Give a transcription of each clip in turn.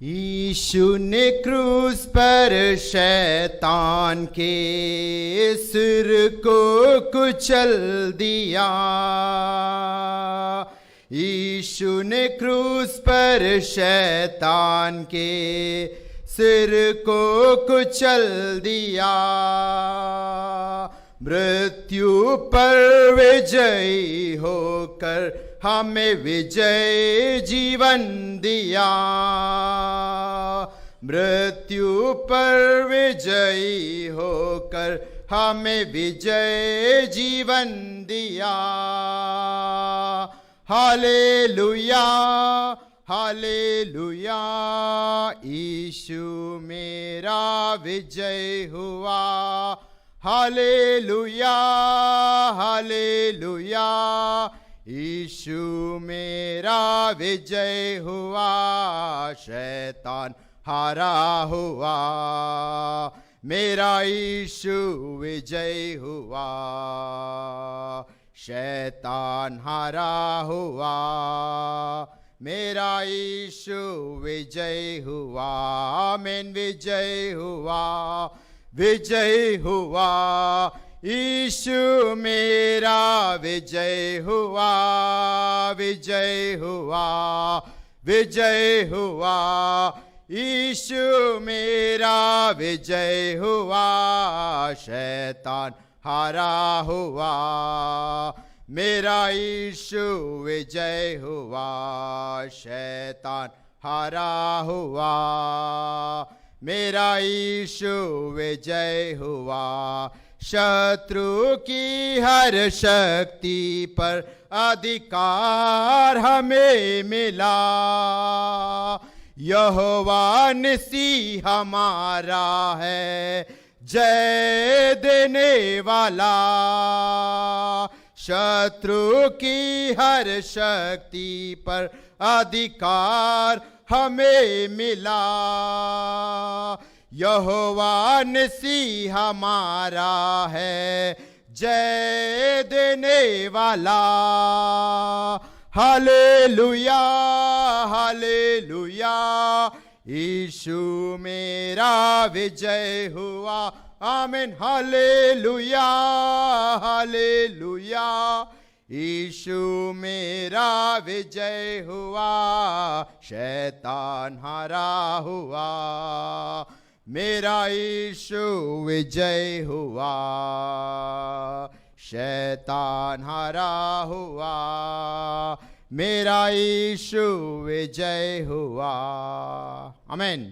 यीशु ने क्रूस पर शैतान के सिर को कुचल दिया। यीशु ने क्रूस पर शैतान के सिर को कुचल दिया। मृत्यु पर विजयी होकर हमें विजय जीवन दिया। मृत्यु पर विजयी होकर हमें विजय जीवन दिया। हालेलुया हालेलुया, यीशु मेरा विजय हुआ। हालेलुया हालेलुया, यीशु मेरा विजय हुआ। शैतान हारा हुआ, मेरा यीशु विजय हुआ। शैतान हारा हुआ, मेरा यीशु विजय हुआ। आमीन, विजय हुआ विजय हुआ। यीशु मेरा विजय हुआ। विजय हुआ विजय हुआ, यीशु मेरा विजय हुआ। शैतान हारा हुआ, मेरा यीशु विजय हुआ। शैतान हारा हुआ, मेरा यीशु विजय हुआ। शत्रु की हर शक्ति पर अधिकार हमें मिला। यहोवा निसी हमारा है, जय देने वाला। शत्रु की हर शक्ति पर अधिकार हमें मिला। यहोवा निसी हमारा है, जय देने वाला। हालेलुया हालेलुया, यीशु मेरा विजय हुआ। आमीन, हालेलुया हालेलुया, यीशु मेरा विजय हुआ। शैतान हारा हुआ, मेरा यीशु विजय हुआ। शैतान हारा हुआ, मेरा यीशु विजय हुआ। आमीन।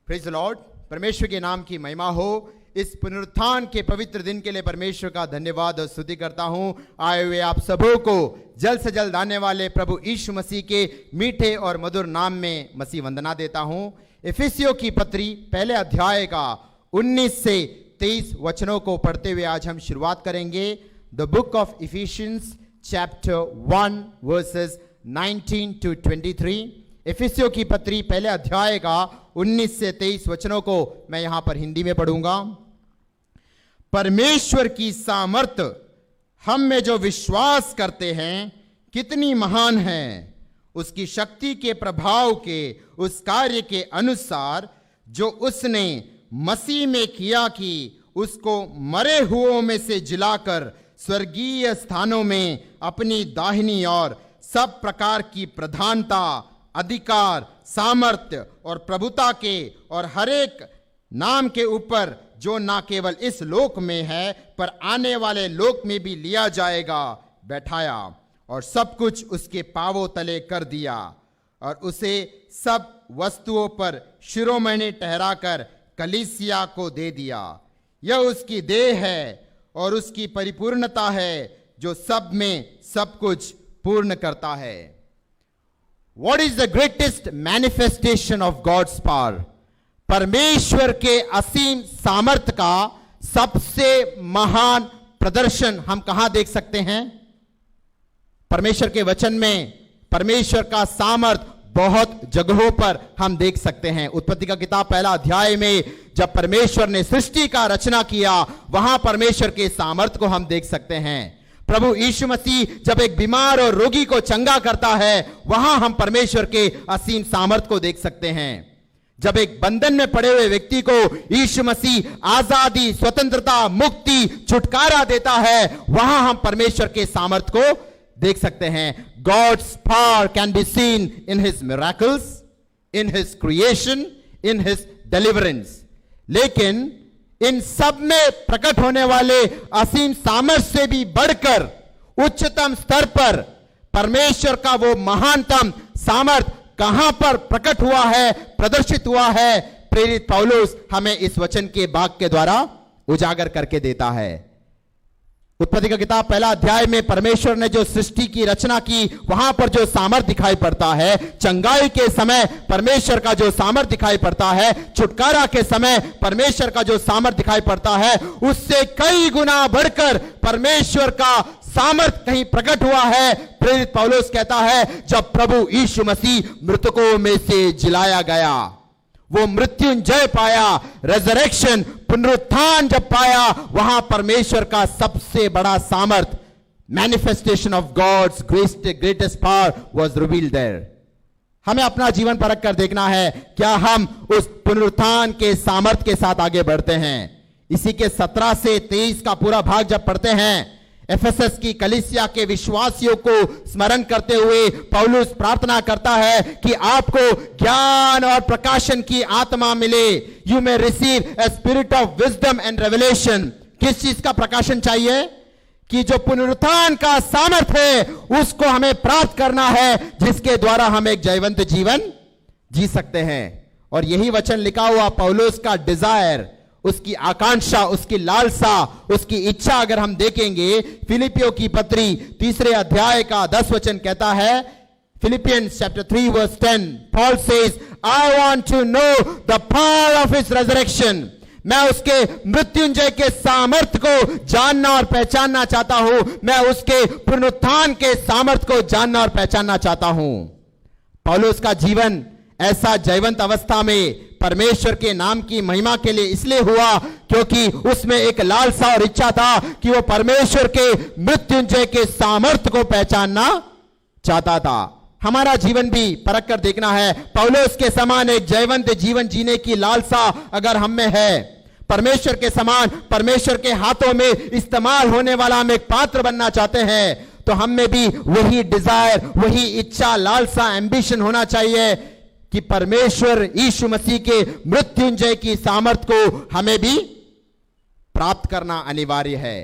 Praise the Lord. परमेश्वर के नाम की महिमा हो। इस पुनरुत्थान के पवित्र दिन के लिए परमेश्वर का धन्यवाद और स्तुति करता हूं। आए हुए आप सबों को जल्द से जल्द आने वाले प्रभु यीशु मसीह के मीठे और मधुर नाम में मसीह वंदना देता हूं। इफिसियों की पत्री पहले अध्याय का 19 से 23 वचनों को पढ़ते हुए आज हम शुरुआत करेंगे। The book of efficiency chapter 1 versus 19 to 23। इफिसियों की पत्री पहले अध्याय का 19 से 23 वचनों को मैं यहां पर हिंदी में पढ़ूंगा। परमेश्वर की सामर्थ्य हम में जो विश्वास करते हैं कितनी महान है। उसकी शक्ति के प्रभाव के उस कार्य के अनुसार जो उसने मसीह में किया कि उसको मरे हुओं में से जिलाकर स्वर्गीय स्थानों में अपनी दाहिनी ओर सब प्रकार की प्रधानता, अधिकार, सामर्थ्य और प्रभुता के और हरेक नाम के ऊपर जो ना केवल इस लोक में है पर आने वाले लोक में भी लिया जाएगा, बैठाया और सब कुछ उसके पांवों तले कर दिया और उसे सब वस्तुओं पर शिरोमणि ठहराकर कलीसिया को दे दिया। यह उसकी देह है और उसकी परिपूर्णता है जो सब में सब कुछ पूर्ण करता है। What is the greatest manifestation of God's power? परमेश्वर के असीम सामर्थ्य का सबसे महान प्रदर्शन हम कहां देख सकते हैं? परमेश्वर के वचन में परमेश्वर का सामर्थ्य बहुत जगहों पर हम देख सकते हैं। उत्पत्ति का किताब पहला अध्याय में जब परमेश्वर ने सृष्टि का रचना किया, वहां परमेश्वर के सामर्थ्य को हम देख सकते हैं। प्रभु यीशु मसीह जब एक बीमार और रोगी को चंगा करता है, वहां हम परमेश्वर के असीम सामर्थ को देख सकते हैं। जब एक बंधन में पड़े हुए व्यक्ति को यीशु मसीह आजादी, स्वतंत्रता, मुक्ति, छुटकारा देता है, वहां हम परमेश्वर के सामर्थ को देख सकते हैं। God's power can be seen in his miracles, in his creation, in his deliverance। लेकिन इन सब में प्रकट होने वाले असीम सामर्थ से भी बढ़कर उच्चतम स्तर पर परमेश्वर का वो महानतम सामर्थ कहां पर प्रकट हुआ है, प्रदर्शित हुआ है, प्रेरित पौलुस हमें इस वचन के भाग के द्वारा उजागर करके देता है। उत्पत्ति का किताब पहला अध्याय में परमेश्वर ने जो सृष्टि की रचना की, वहां पर जो सामर्थ दिखाई पड़ता है, चंगाई के समय परमेश्वर का जो सामर्थ दिखाई पड़ता है, छुटकारा के समय परमेश्वर का जो सामर्थ दिखाई पड़ता है, उससे कई गुना बढ़कर परमेश्वर का सामर्थ कहीं प्रकट हुआ है। प्रेरित पौलुस कहता है, जब प्रभु यीशु मसीह मृतकों में से जिलाया गया, वो मृत्युंजय पाया, रेजरेक्शन, पुनरुत्थान जब पाया, वहां परमेश्वर का सबसे बड़ा सामर्थ, manifestation of God's greatest power was revealed there. हमें अपना जीवन परख कर देखना है, क्या हम उस पुनरुत्थान के सामर्थ के साथ आगे बढ़ते हैं। इसी के 17 से 23 का पूरा भाग जब पढ़ते हैं, एफेसस की कलीसिया के विश्वासियों को स्मरण करते हुए पौलुस प्रार्थना करता है कि आपको ज्ञान और प्रकाशन की आत्मा मिले। You may receive a spirit of wisdom and revelation. किस चीज का प्रकाशन चाहिए? कि जो पुनरुत्थान का सामर्थ है उसको हमें प्राप्त करना है, जिसके द्वारा हम एक जयवंत जीवन जी सकते हैं। और यही वचन लिखा हुआ पौलुस का डिजायर, उसकी आकांक्षा, उसकी लालसा, उसकी इच्छा अगर हम देखेंगे, फिलिपियों की पत्री 3 अध्याय का 10 वचन कहता है, Philippians chapter 3 verse 10, Paul says, I want to know the power of his resurrection। मैं उसके मृत्युंजय के सामर्थ को जानना और पहचानना चाहता हूं। मैं उसके पुनरुत्थान के सामर्थ को जानना और पहचानना चाहता हूं। पौलुस का जीवन ऐसा जयवंत अवस्था में परमेश्वर के नाम की महिमा के लिए इसलिए हुआ क्योंकि उसमें एक लालसा और इच्छा था कि वो परमेश्वर के मृत्युंजय के सामर्थ को पहचानना चाहता था। हमारा जीवन भी परख कर देखना है। पौलुस के समान एक जयवंत जीवन जीने की लालसा अगर हम में है, परमेश्वर के समान, परमेश्वर के हाथों में इस्तेमाल होने वाला हम एक पात्र बनना चाहते हैं, तो हम में भी वही डिजायर, वही इच्छा, लालसा, एम्बिशन होना चाहिए कि परमेश्वर यीशु मसीह के मृत्युंजय की सामर्थ को हमें भी प्राप्त करना अनिवार्य है।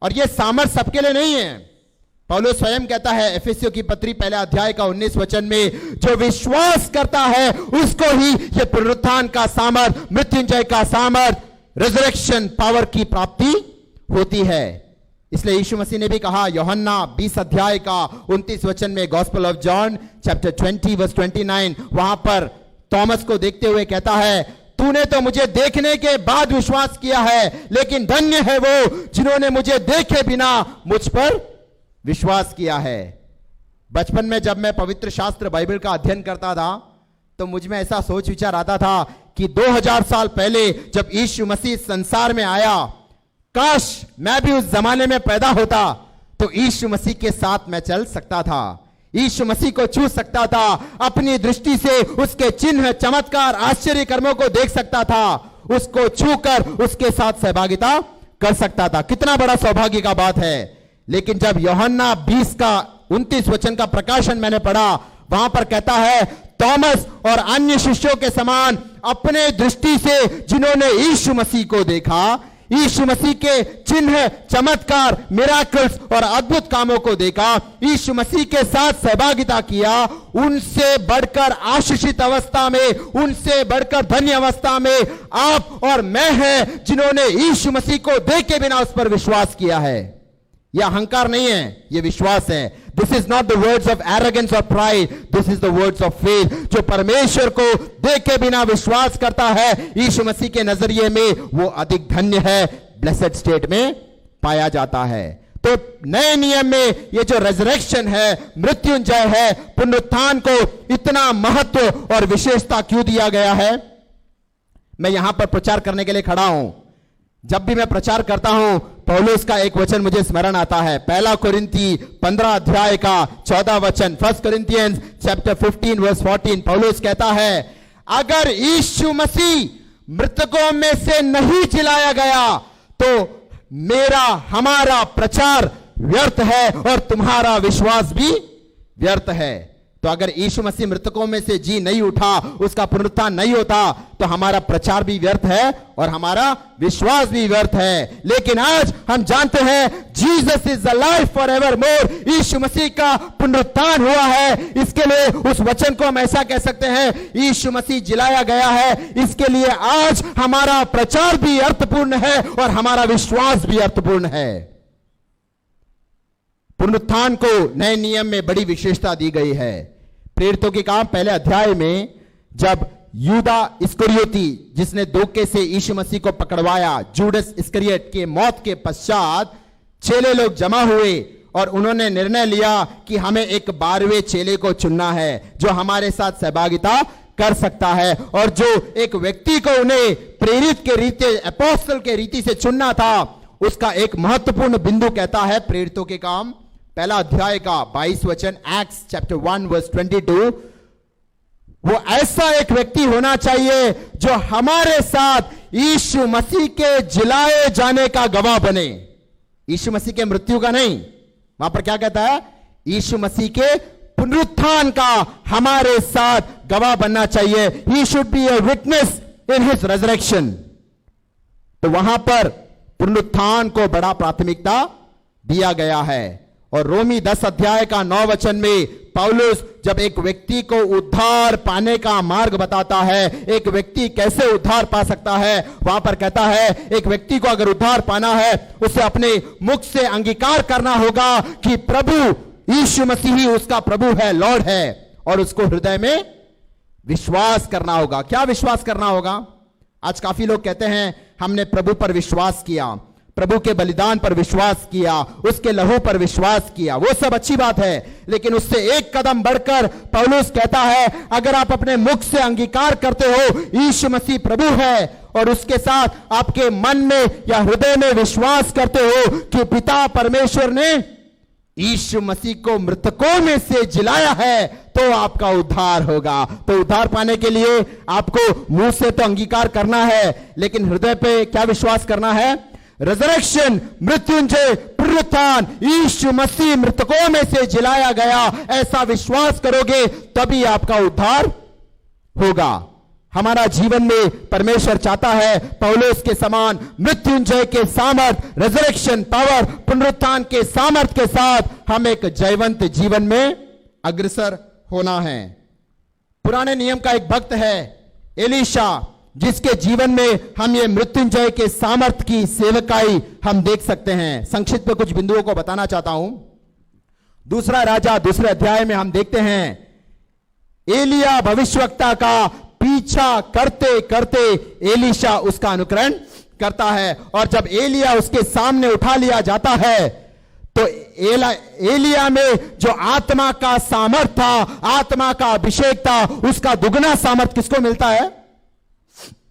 और यह सामर्थ सबके लिए नहीं है। पौलुस स्वयं कहता है एफेसियों की पत्री 1 अध्याय का 19 वचन में, जो विश्वास करता है उसको ही यह पुनरुत्थान का सामर्थ, मृत्युंजय का सामर्थ, रिजरेक्शन पावर की प्राप्ति होती है। इसलिए यीशु मसीह ने भी कहा यूहन्ना 20 अध्याय का 29 वचन में, Gospel of John chapter 20 verse 29, वहां पर थॉमस को देखते हुए कहता है, तूने तो मुझे देखने के बाद विश्वास किया है, लेकिन धन्य है वो जिन्होंने मुझे देखे बिना मुझ पर विश्वास किया है। बचपन में जब मैं पवित्र शास्त्र बाइबल का अध्ययन करता था, तो मुझ में ऐसा सोच विचार आता था कि 2000 साल पहले जब यीशु मसीह संसार में आया, काश मैं भी उस जमाने में पैदा होता तो यीशु मसीह के साथ मैं चल सकता था, यीशु मसीह को छू सकता था, अपनी दृष्टि से उसके चिन्ह, चमत्कार, आश्चर्य कर्मों को देख सकता था, उसको छूकर उसके साथ सहभागिता कर सकता था। कितना बड़ा सौभाग्य का बात है। लेकिन जब यूहन्ना 20 का 29 वचन का प्रकाशन मैंने पढ़ा, वहां पर कहता है, थॉमस और अन्य शिष्यों के समान अपने दृष्टि से जिन्होंने यीशु मसीह को देखा, यीशु मसीह के चिन्ह, चमत्कार, मिराकल्स और अद्भुत कामों को देखा, यीशु मसीह के साथ सहभागिता किया, उनसे बढ़कर आशीषित अवस्था में, उनसे बढ़कर धन्य अवस्था में आप और मैं हैं जिन्होंने यीशु मसीह को देखे बिना उस पर विश्वास किया है। यह अहंकार नहीं है, यह विश्वास है। This is not the words of arrogance और pride, this is the words of faith. जो परमेश्वर को देखे बिना विश्वास करता है यीशु मसीह के नजरिए में, वो अधिक धन्य है, ब्लेसेड स्टेट में पाया जाता है। तो नए नियम में ये जो रेजरेक्शन है, मृत्युंजय है, पुनरुत्थान को इतना महत्व और विशेषता क्यों दिया गया है, मैं यहां पर प्रचार करने के लिए खड़ा हूं। जब भी मैं प्रचार करता हूं, पौलुस का एक वचन मुझे स्मरण आता है, पहला कोरिन्थी 15 अध्याय का 14 वचन, 1 Corinthians chapter 15 verse 14। पौलुस कहता है, अगर यीशु मसीह मृतकों में से नहीं जिलाया गया तो हमारा प्रचार व्यर्थ है और तुम्हारा विश्वास भी व्यर्थ है। तो अगर यीशु मसीह मृतकों में से जी नहीं उठा, उसका पुनरुत्थान नहीं होता, तो हमारा प्रचार भी व्यर्थ है और हमारा विश्वास भी व्यर्थ है। लेकिन आज हम जानते हैं Jesus is alive for ever more, यीशु मसीह का पुनरुत्थान हुआ है। इसके लिए उस वचन को हम ऐसा कह सकते हैं, यीशु मसीह जिलाया गया है। इसके लिए आज हमारा प्रचार भी अर्थपूर्ण है और हमारा विश्वास भी अर्थपूर्ण है। पुनरुत्थान को नए नियम में बड़ी विशेषता दी गई है। प्रेरितों के काम पहले अध्याय में जब यूदा इस्करियोती, जिसने धोखे से यीशु मसीह को पकड़वाया, जूडस इस्करियत के मौत के पश्चात चेले लोग जमा हुए और उन्होंने निर्णय लिया कि हमें एक 12वें चेले को चुनना है जो हमारे साथ सहभागिता कर सकता है। और जो एक व्यक्ति को उन्हें प्रेरित के रीति, अपोस्तल के रीति से चुनना था, उसका एक महत्वपूर्ण बिंदु कहता है प्रेरितों के काम पहला अध्याय का 22 वचन, एक्ट्स चैप्टर 1 वर्स 22, वो ऐसा एक व्यक्ति होना चाहिए जो हमारे साथ यीशु मसीह के जिलाए जाने का गवाह बने। यीशु मसीह के मृत्यु का नहीं, वहां पर क्या कहता है, यीशु मसीह के पुनरुत्थान का हमारे साथ गवाह बनना चाहिए। He should be a witness in his resurrection. तो वहां पर पुनरुत्थान को बड़ा प्राथमिकता दिया गया है। और रोमी 10 अध्याय का 9 वचन में पौलुस जब एक व्यक्ति को उद्धार पाने का मार्ग बताता है, एक व्यक्ति कैसे उद्धार पा सकता है, वहां पर कहता है एक व्यक्ति को अगर उद्धार पाना है, उसे अपने मुख से अंगीकार करना होगा कि प्रभु यीशु मसीह ही उसका प्रभु है, लॉर्ड है, और उसको हृदय में विश्वास करना होगा। क्या विश्वास करना होगा? आज काफी लोग कहते हैं हमने प्रभु पर विश्वास किया, प्रभु के बलिदान पर विश्वास किया, उसके लहू पर विश्वास किया, वो सब अच्छी बात है। लेकिन उससे एक कदम बढ़कर पौलुस कहता है अगर आप अपने मुख से अंगीकार करते हो यीशु मसीह प्रभु है और उसके साथ आपके मन में या हृदय में विश्वास करते हो कि पिता परमेश्वर ने यीशु मसीह को मृतकों में से जिलाया है, तो आपका उद्धार होगा। तो उद्धार पाने के लिए आपको मुंह से तो अंगीकार करना है, लेकिन हृदय पे क्या विश्वास करना है? रिजरेक्शन, मृत्युंजय, पुनरुत्थान, यीशु मसीह मृतकों में से जिलाया गया, ऐसा विश्वास करोगे तभी आपका उद्धार होगा। हमारा जीवन में परमेश्वर चाहता है पौलुस के समान मृत्युंजय के सामर्थ, रिजरेक्शन पावर, पुनरुत्थान के सामर्थ के साथ हम एक जयवंत जीवन में अग्रसर होना है। पुराने नियम का एक भक्त है एलीशा, जिसके जीवन में हम ये मृत्युंजय के सामर्थ की सेवकाई हम देख सकते हैं। संक्षिप्त में कुछ बिंदुओं को बताना चाहता हूं। दूसरा राजा 2 अध्याय में हम देखते हैं एलिया भविष्यवक्ता का पीछा करते करते एलीशा उसका अनुकरण करता है, और जब एलिया उसके सामने उठा लिया जाता है तो एलिया में जो आत्मा का सामर्थ था, आत्मा का अभिषेक था, उसका दुगना सामर्थ किसको मिलता है?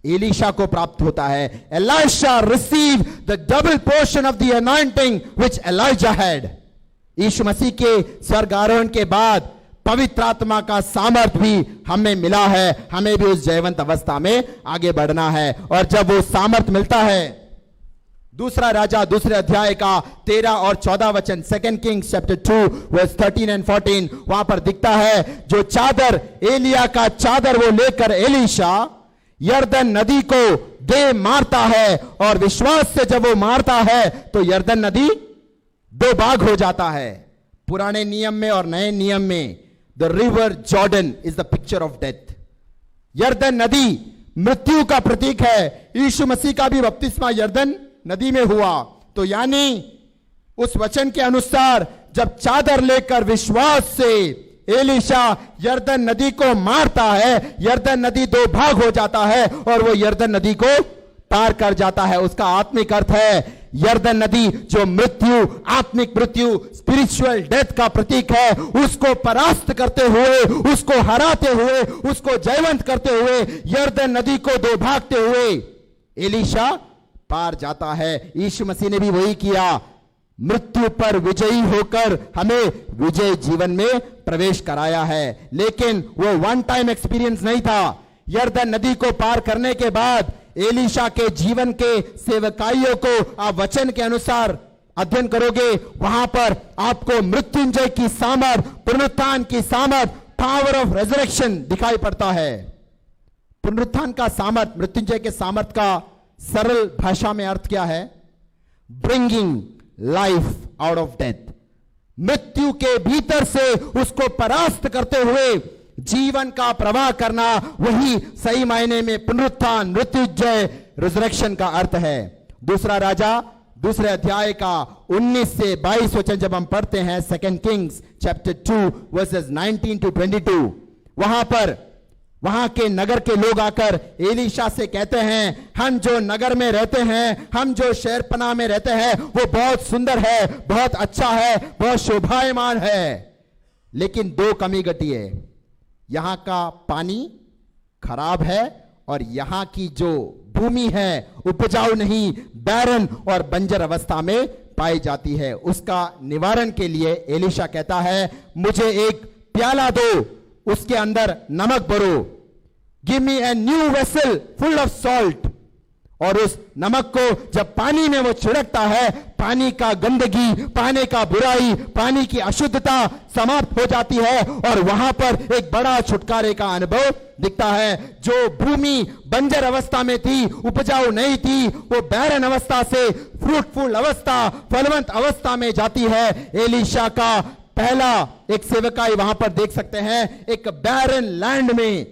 एलीशा को प्राप्त होता है। Elisha receive the double portion of the anointing which Elijah had. यीशु मसीह के स्वर्गारोहण के बाद पवित्र आत्मा का सामर्थ भी हमें मिला है, हमें भी उस जयवंत अवस्था में आगे बढ़ना है। और जब वो सामर्थ मिलता है, दूसरा राजा 2 अध्याय का 13 और 14 वचन, 2 Kings chapter 2 verse 13 and 14, वहां पर दिखता है जो चादर, एलिया का चादर वो लेकर एलीशा यरदन नदी को दे मारता है, और विश्वास से जब वो मारता है तो यरदन नदी 2 भाग हो जाता है। पुराने नियम में और नए नियम में the river Jordan is the picture of death. यरदन नदी मृत्यु का प्रतीक है। यीशु मसीह का भी बपतिस्मा यरदन नदी में हुआ। तो यानी उस वचन के अनुसार जब चादर लेकर विश्वास से एलीशा यरदन नदी को मारता है, यरदन नदी 2 भाग हो जाता है और वो यरदन नदी को पार कर जाता है। उसका आत्मिक अर्थ है यरदन नदी जो मृत्यु, आत्मिक मृत्यु, स्पिरिचुअल डेथ का प्रतीक है, उसको परास्त करते हुए, उसको हराते हुए, उसको जयवंत करते हुए, यरदन नदी को 2 भागते हुए एलीशा पार जाता है। यीशु मसीह ने भी वही किया, मृत्यु पर विजयी होकर हमें विजय जीवन में प्रवेश कराया है। लेकिन वो वन टाइम एक्सपीरियंस नहीं था। यरदन नदी को पार करने के बाद एलीशा के जीवन के सेवकाइयों को आप वचन के अनुसार अध्ययन करोगे, वहां पर आपको मृत्युंजय की सामर्थ, पुनरुत्थान की सामर्थ, पावर ऑफ रेजरेक्शन दिखाई पड़ता है। पुनरुत्थान का सामर्थ, मृत्युंजय के सामर्थ का सरल भाषा में अर्थ क्या है? Bringing life out of death. मृत्यु के भीतर से उसको परास्त करते हुए जीवन का प्रवाह करना, वही सही मायने में पुनरुत्थान, मृत्युंजय, रिजरेक्शन का अर्थ है। दूसरा राजा दूसरे अध्याय का 19 से 22 वचन जब हम पढ़ते हैं, 2 किंग्स चैप्टर 2 वर्सेस 19 to 22, वहां पर वहां के नगर के लोग आकर एलीशा से कहते हैं, हम जो नगर में रहते हैं, हम जो शहरपनाह में रहते हैं, वो बहुत सुंदर है, बहुत अच्छा है, बहुत शोभायमान है, लेकिन दो कमी घटी है। यहां का पानी खराब है और यहां की जो भूमि है उपजाऊ नहीं, बैरन और बंजर अवस्था में पाई जाती है। उसका निवारण के लिए एलीशा कहता है, मुझे एक प्याला दो, उसके अंदर नमक भरो, give me a new vessel full of salt. और उस नमक को जब पानी में वो छिड़कता है, पानी का गंदगी, पानी का बुराई, पानी की अशुद्धता समाप्त हो जाती है और वहां पर एक बड़ा छुटकारे का अनुभव दिखता है। जो भूमि बंजर अवस्था में थी, उपजाऊ नहीं थी, वो बैरन अवस्था से फ्रूटफुल अवस्था, फलवंत अवस्था में जाती है। एलीशा का पहला एक सेवकाई वहां पर देख सकते हैं, एक बैरन लैंड में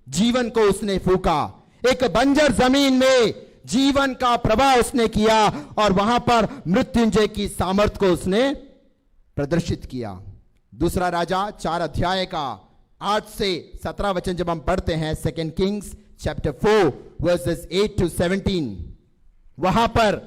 जीवन को उसने फूका, एक बंजर जमीन में जीवन का प्रवाह उसने किया और वहां पर मृत्युंजय की सामर्थ को उसने प्रदर्शित किया। दूसरा राजा 4 अध्याय का 8 से 17 वचन जब हम पढ़ते हैं, 2 किंग्स चैप्टर 4 वर्सेस 8 to 17, वहां पर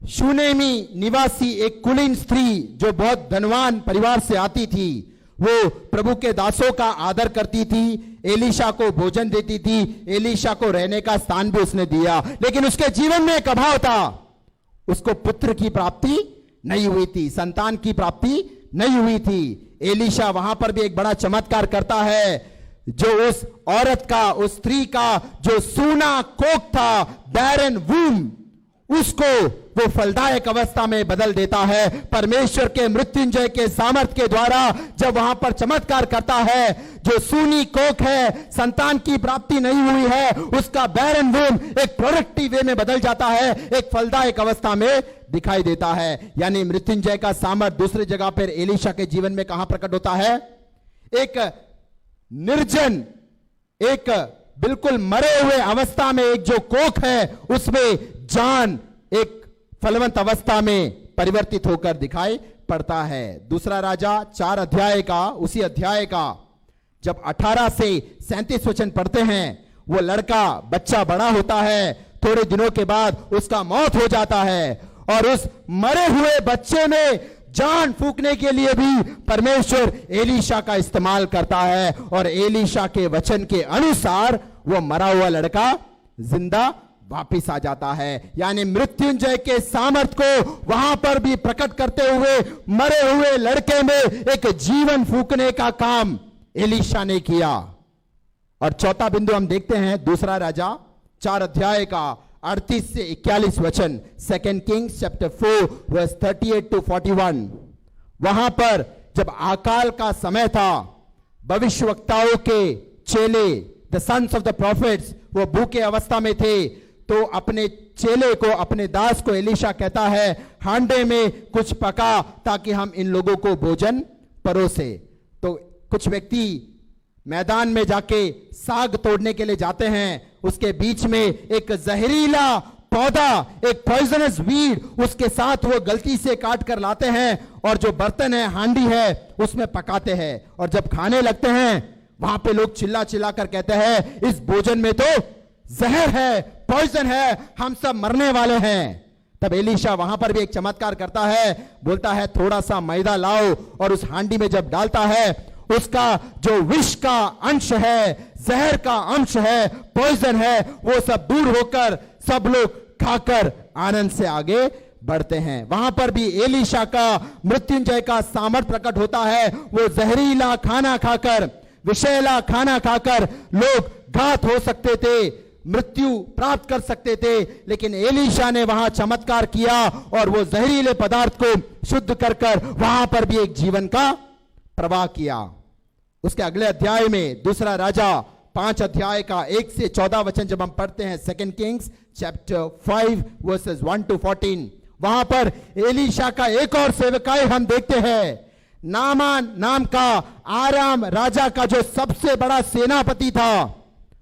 शूनेमी निवासी एक कुलीन स्त्री जो बहुत धनवान परिवार से आती थी, वो प्रभु के दासों का आदर करती थी, एलीशा को भोजन देती थी, एलीशा को रहने का स्थान भी उसने दिया, लेकिन उसके जीवन में एक अभाव था। उसको पुत्र की प्राप्ति नहीं हुई थी, संतान की प्राप्ति नहीं हुई थी। एलीशा वहां पर भी एक बड़ा चमत्कार करता है, जो उस औरत का, उस स्त्री का जो सूना कोख था, बैरन वूम, उसको वो फलदायक अवस्था में बदल देता है। परमेश्वर के मृत्युंजय के सामर्थ के द्वारा जब वहां पर चमत्कार करता है, जो सूनी कोख है, संतान की प्राप्ति नहीं हुई है, उसका बैरन वूम एक प्रोडक्टिव वे में बदल जाता है, एक फलदायक अवस्था में दिखाई देता है। यानी मृत्युंजय का सामर्थ दूसरी जगह पर एलीशा के जीवन में कहां प्रकट होता है? एक निर्जन, एक बिल्कुल मरे हुए अवस्था में एक जो कोख है, उसमें जान एक फलवंत अवस्था में परिवर्तित होकर दिखाई पड़ता है। दूसरा राजा 4 अध्याय का, उसी अध्याय का जब 18 से 37 वचन पढ़ते हैं, वो लड़का बच्चा बड़ा होता है, थोड़े दिनों के बाद उसका मौत हो जाता है और उस मरे हुए बच्चे में जान फूंकने के लिए भी परमेश्वर एलीशा का इस्तेमाल करता है और एलीशा के वचन के अनुसार वो मरा हुआ लड़का जिंदा वापिस आ जाता है। यानी मृत्युंजय के सामर्थ को वहां पर भी प्रकट करते हुए मरे हुए लड़के में एक जीवन फूंकने का काम एलीशा ने किया। और चौथा बिंदु हम देखते हैं, दूसरा राजा 4 अध्याय का 38 से 41 वचन, 2 किंग्स चैप्टर 4 वर्स 38 to 41। वहां पर जब अकाल का समय था, भविष्यवक्ताओं के चेले, the sons of the prophets, वो भूखे अवस्था में थे, तो अपने चेले को, अपने दास को एलीशा कहता है, हांडे में कुछ पका ताकि हम इन लोगों को भोजन परोसे। तो कुछ व्यक्ति मैदान में जाके साग तोड़ने के लिए जाते हैं, उसके बीच में एक जहरीला पौधा, एक पॉइजनस वीड, उसके साथ वो गलती से काट कर लाते हैं और जो बर्तन है, हांडी है, उसमें पकाते हैं और जब खाने लगते हैं, वहां पे लोग चिल्ला चिल्ला कर कहते हैं, इस भोजन में तो जहर है, पॉइजन है, हम सब मरने वाले हैं। तब एलीशा वहां पर भी एक चमत्कार करता है, बोलता है थोड़ा सा मैदा लाओ और उस हांडी में जब डालता है, उसका जो विष का अंश है, जहर का अंश है, पॉइजन है, वो सब दूर होकर सब लोग खाकर आनंद से आगे बढ़ते हैं। वहां पर भी एलीशा का मृत्युंजय का सामर्थ प्रकट होता है। वो जहरीला खाना खाकर, विषैला खाना खाकर लोग घात हो सकते थे, मृत्यु प्राप्त कर सकते थे, लेकिन एलीशा ने वहां चमत्कार किया और वो जहरीले पदार्थ को शुद्ध कर वहां पर भी एक जीवन का प्रवाह किया। उसके अगले अध्याय में दूसरा राजा 5 अध्याय का 1 से 14 वचन जब हम पढ़ते हैं, 2 किंग्स चैप्टर 5 वर्सेस 1 to 14, वहां पर एलीशा का एक और सेवकाई हम देखते हैं। नामान नाम का आराम राजा का जो सबसे बड़ा सेनापति था,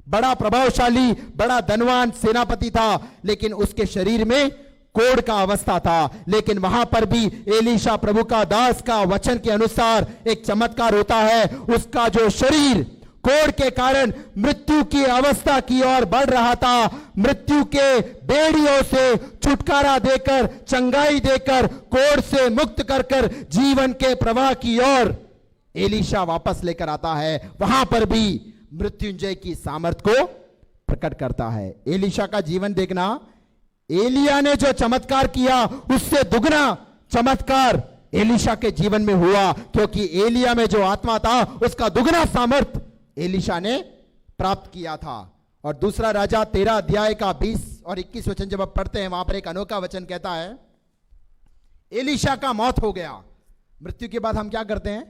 बड़ा प्रभावशाली, बड़ा धनवान सेनापति था, लेकिन उसके शरीर में कोढ़ का अवस्था था। लेकिन वहां पर भी एलीशा प्रभु का दास का वचन के अनुसार एक चमत्कार होता है। उसका जो शरीर कोढ़ के कारण मृत्यु की अवस्था की ओर बढ़ रहा था, मृत्यु के बेड़ियों से छुटकारा देकर, चंगाई देकर, कोढ़ से मुक्त कर जीवन के प्रवाह की ओर एलीशा वापस लेकर आता है। वहां पर भी मृत्युंजय की सामर्थ को प्रकट करता है। एलीशा का जीवन देखना, एलिया ने जो चमत्कार किया उससे दुगना चमत्कार एलीशा के जीवन में हुआ, क्योंकि एलिया में जो आत्मा था उसका दुगना सामर्थ एलीशा ने प्राप्त किया था। और दूसरा राजा 13 अध्याय का 20 और 21 वचन जब आप पढ़ते हैं, वहां पर एक अनोखा वचन कहता है, एलीशा का मौत हो गया। मृत्यु के बाद हम क्या करते हैं?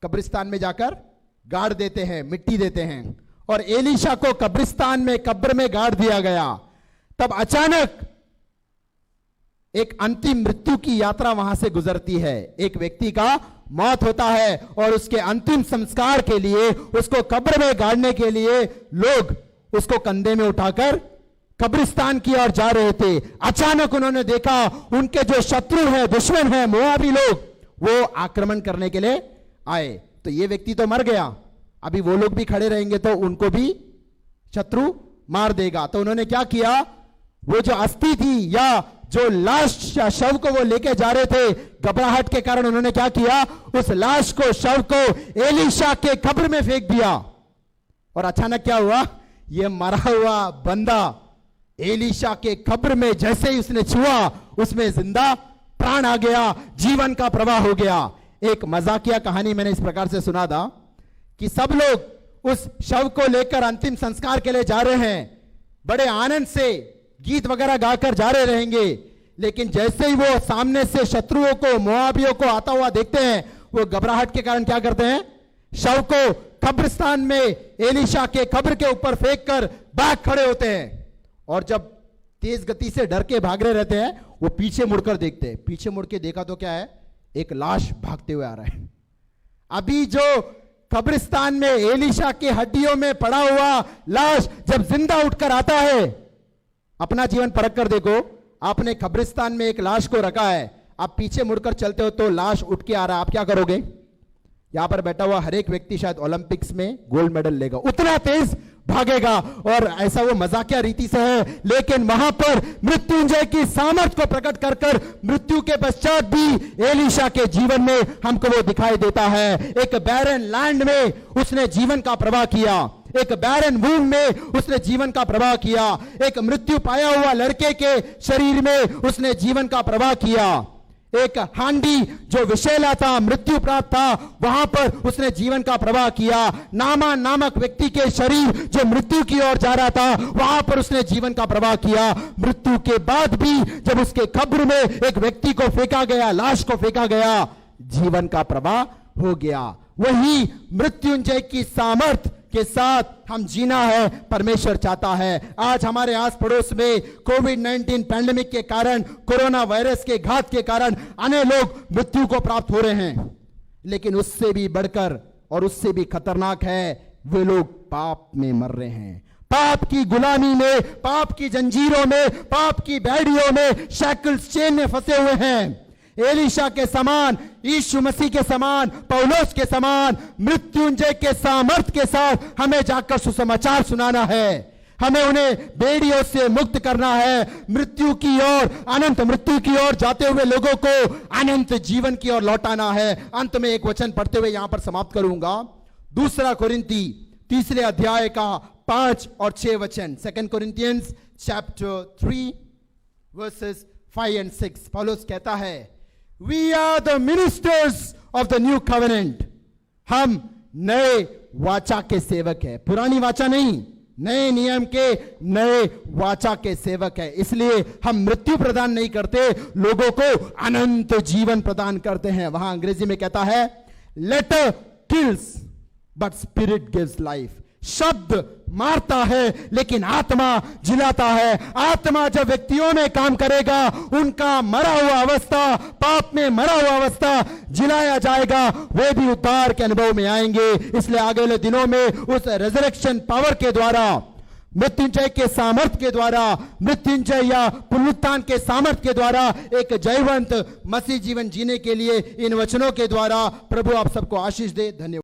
कब्रिस्तान में जाकर गाड़ देते हैं, मिट्टी देते हैं। और एलीशा को कब्रिस्तान में, कब्र में गाड़ दिया गया। तब अचानक एक अंतिम मृत्यु की यात्रा वहां से गुजरती है। एक व्यक्ति का मौत होता है और उसके अंतिम संस्कार के लिए, उसको कब्र में गाड़ने के लिए लोग उसको कंधे में उठाकर कब्रिस्तान की ओर जा रहे थे। अचानक उन्होंने देखा उनके जो शत्रु है, दुश्मन है, मोआबी लोग, वो आक्रमण करने के लिए आए। तो ये व्यक्ति तो मर गया, अभी वो लोग भी खड़े रहेंगे तो उनको भी शत्रु मार देगा। तो उन्होंने क्या किया, वो जो अस्थि थी या जो लाश या शव को वो लेके जा रहे थे, घबराहट के कारण उन्होंने क्या किया, उस लाश को, शव को एलीशा के कब्र में फेंक दिया। और अचानक क्या हुआ, ये मरा हुआ बंदा एलीशा के कब्र में जैसे ही उसने छुआ, उसमें जिंदा प्राण आ गया, जीवन का प्रवाह हो गया। एक मजाकिया कहानी मैंने इस प्रकार से सुना था कि सब लोग उस शव को लेकर अंतिम संस्कार के लिए जा रहे हैं, बड़े आनंद से गीत वगैरह गाकर जा रहे रहेंगे, लेकिन जैसे ही वो सामने से शत्रुओं को, मोआबियों को आता हुआ देखते हैं, वो घबराहट के कारण क्या करते हैं, शव को कब्रिस्तान में एलीशा के कब्र के ऊपर फेंक कर भाग खड़े होते हैं। और जब तेज गति से डर के भाग रहे रहते हैं, वो पीछे मुड़कर देखते हैं। पीछे मुड़ के देखा तो क्या है, एक लाश भागते हुए आ रहा है। अभी जो कब्रिस्तान में एलीशा के हड्डियों में पड़ा हुआ लाश जब जिंदा उठकर आता है, अपना जीवन परख कर देखो, आपने कब्रिस्तान में एक लाश को रखा है, आप पीछे मुड़कर चलते हो तो लाश उठ के आ रहा है, आप क्या करोगे? यहां पर बैठा हुआ हर एक व्यक्ति शायद ओलंपिक्स में गोल्ड मेडल लेगा, उतना तेज भागेगा। और ऐसा वो मजाकिया रीति से है, लेकिन वहां पर मृत्युंजय की सामर्थ्य को प्रकट कर मृत्यु के पश्चात भी एलीशा के जीवन में हमको वो दिखाई देता है। एक बैरन लैंड में उसने जीवन का प्रवाह किया, एक बैरन वूम में उसने जीवन का प्रवाह किया, एक मृत्यु पाया हुआ लड़के के शरीर में उसने जीवन का प्रवाह किया, एक हांडी जो विषैला था, मृत्यु प्राप्त था, वहां पर उसने जीवन का प्रवाह किया। नामान नामक व्यक्ति के शरीर जो मृत्यु की ओर जा रहा था, वहां पर उसने जीवन का प्रवाह किया। मृत्यु के बाद भी जब उसके कब्र में एक व्यक्ति को फेंका गया, लाश को फेंका गया, जीवन का प्रवाह हो गया। वही मृत्युंजय की सामर्थ के साथ हम जीना है, परमेश्वर चाहता है। आज हमारे आस पड़ोस में कोविड-19 पैंडेमिक के कारण, कोरोना वायरस के घात के कारण अनेक लोग मृत्यु को प्राप्त हो रहे हैं, लेकिन उससे भी बढ़कर और उससे भी खतरनाक है, वे लोग पाप में मर रहे हैं, पाप की गुलामी में, पाप की जंजीरों में, पाप की बेड़ियों में, शैकल्स, चेन में फंसे हुए हैं। एलीशा के समान, यीशु मसीह के समान, पौलुस के समान मृत्युंजय के सामर्थ के साथ हमें जाकर सुसमाचार सुनाना है, हमें उन्हें बेड़ियों से मुक्त करना है, मृत्यु की ओर, अनंत मृत्यु की ओर जाते हुए लोगों को अनंत जीवन की ओर लौटाना है। अंत में एक वचन पढ़ते हुए यहां पर समाप्त करूंगा, 2 कोरिन्थी 3 अध्याय का 5 और 6 वचन। 2 Corinthians chapter 3 verses 5 and 6, पौलुस कहता है, we are the ministers of the new covenant. हम नए वाचा के सेवक हैं, पुरानी वाचा नहीं, नए नियम के नए वाचा के सेवक है। इसलिए हम मृत्यु प्रदान नहीं करते, लोगों को अनंत जीवन प्रदान करते हैं। वहां अंग्रेजी में कहता है, letter kills but spirit gives life. शब्द मारता है लेकिन आत्मा जिलाता है। आत्मा जब व्यक्तियों में काम करेगा, उनका मरा हुआ अवस्था, पाप में मरा हुआ अवस्था जिलाया जाएगा, वे भी उद्धार के अनुभव में आएंगे। इसलिए अगले दिनों में उस रेजरेक्शन पावर के द्वारा, मृत्युंजय के सामर्थ्य के द्वारा, मृत्युंजय या पुनरुत्थान के सामर्थ्य के द्वारा एक जयवंत मसीह जीवन जीने के लिए इन वचनों के द्वारा प्रभु आप सबको आशीष दे। धन्यवाद।